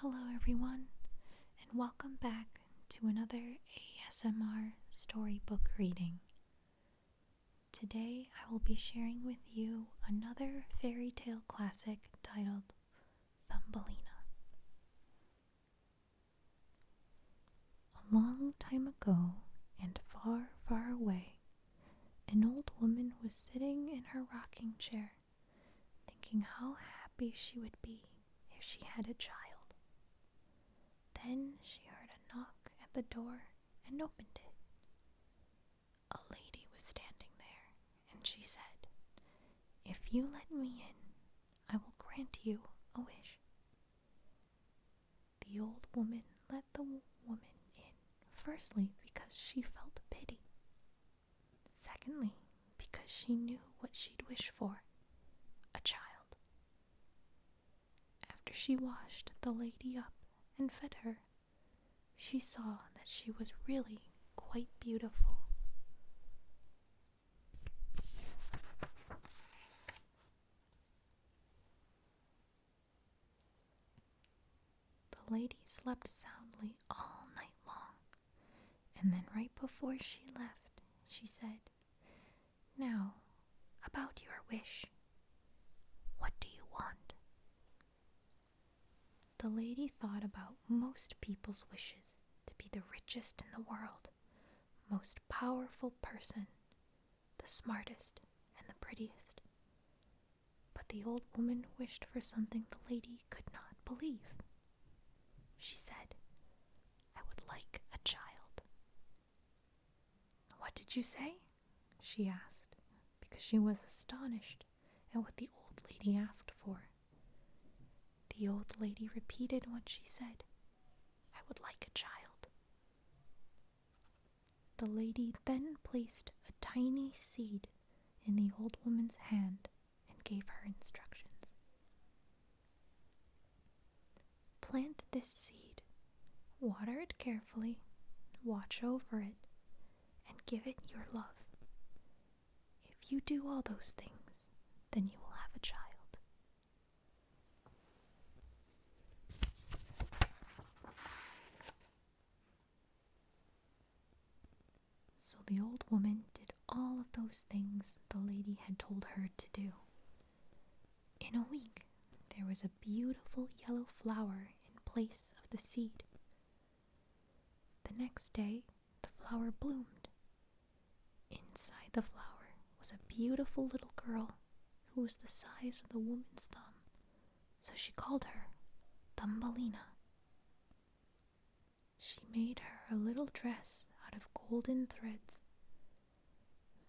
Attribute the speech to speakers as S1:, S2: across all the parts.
S1: Hello everyone, and welcome back to another ASMR storybook reading. Today I will be sharing with you another fairy tale classic titled Thumbelina. A long time ago and far, far away, an old woman was sitting in her rocking chair, thinking how happy she would be if she had a child. Then she heard a knock at the door and opened it. A lady was standing there, and she said, "If you let me in, I will grant you a wish." The old woman let the woman in, firstly because she felt pity, secondly because she knew what she'd wish for, a child. After she washed the lady up and fed her, she saw that she was really quite beautiful. The lady slept soundly all night long, and then right before she left, she said, "Now, about your wish. What do you want?" The lady thought about most people's wishes: to be the richest in the world, most powerful person, the smartest, and the prettiest. But the old woman wished for something the lady could not believe. She said, "I would like a child." "What did you say?" she asked, because she was astonished at what the old lady asked for. The old lady repeated what she said. "I would like a child." The lady then placed a tiny seed in the old woman's hand and gave her instructions. "Plant this seed, water it carefully, watch over it, and give it your love. If you do all those things, then you will have a child." So the old woman did all of those things the lady had told her to do. In a week, there was a beautiful yellow flower in place of the seed. The next day, the flower bloomed. Inside the flower was a beautiful little girl who was the size of the woman's thumb, so she called her Thumbelina. She made her a little dress out of golden threads.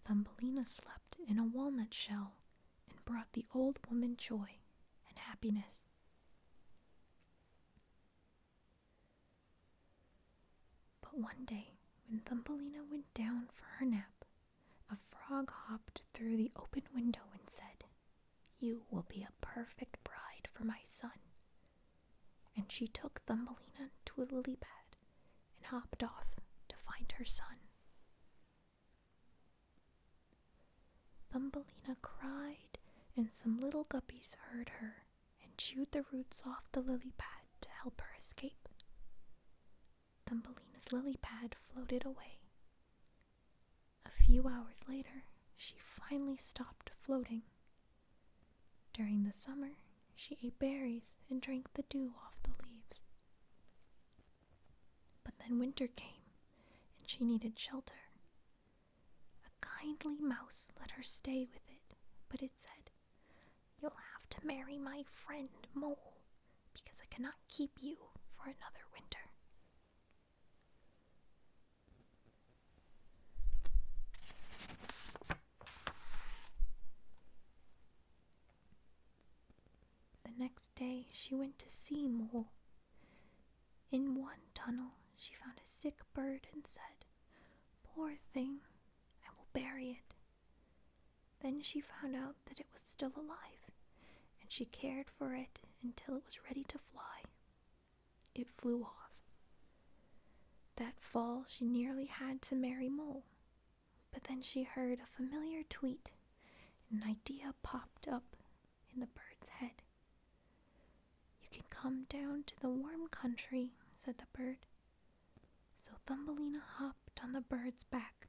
S1: Thumbelina slept in a walnut shell and brought the old woman joy and happiness. But one day, when Thumbelina went down for her nap, a frog hopped through the open window and said, "You will be a perfect bride for my son." And she took Thumbelina to a lily pad and hopped off to find her son. Thumbelina cried, and some little guppies heard her and chewed the roots off the lily pad to help her escape. Thumbelina's lily pad floated away. A few hours later, she finally stopped floating. During the summer, she ate berries and drank the dew off the leaves. But then winter came, and she needed shelter. A kindly mouse let her stay with it, but it said, "You'll have to marry my friend Mole, because I cannot keep you for another winter." The next day she went to see Mole. In one tunnel she found a sick bird and said, "Poor thing, I will bury it." Then she found out that it was still alive, and she cared for it until it was ready to fly. It flew off. That fall she nearly had to marry Mole, but then she heard a familiar tweet, and an idea popped up in the bird's head. "You can come down to the warm country," said the bird. So Thumbelina hopped on the bird's back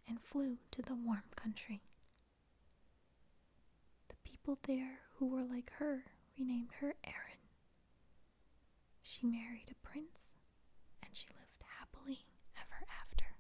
S1: and flew to the warm country. The people there who were like her renamed her Erin. She married a prince, and she lived happily ever after.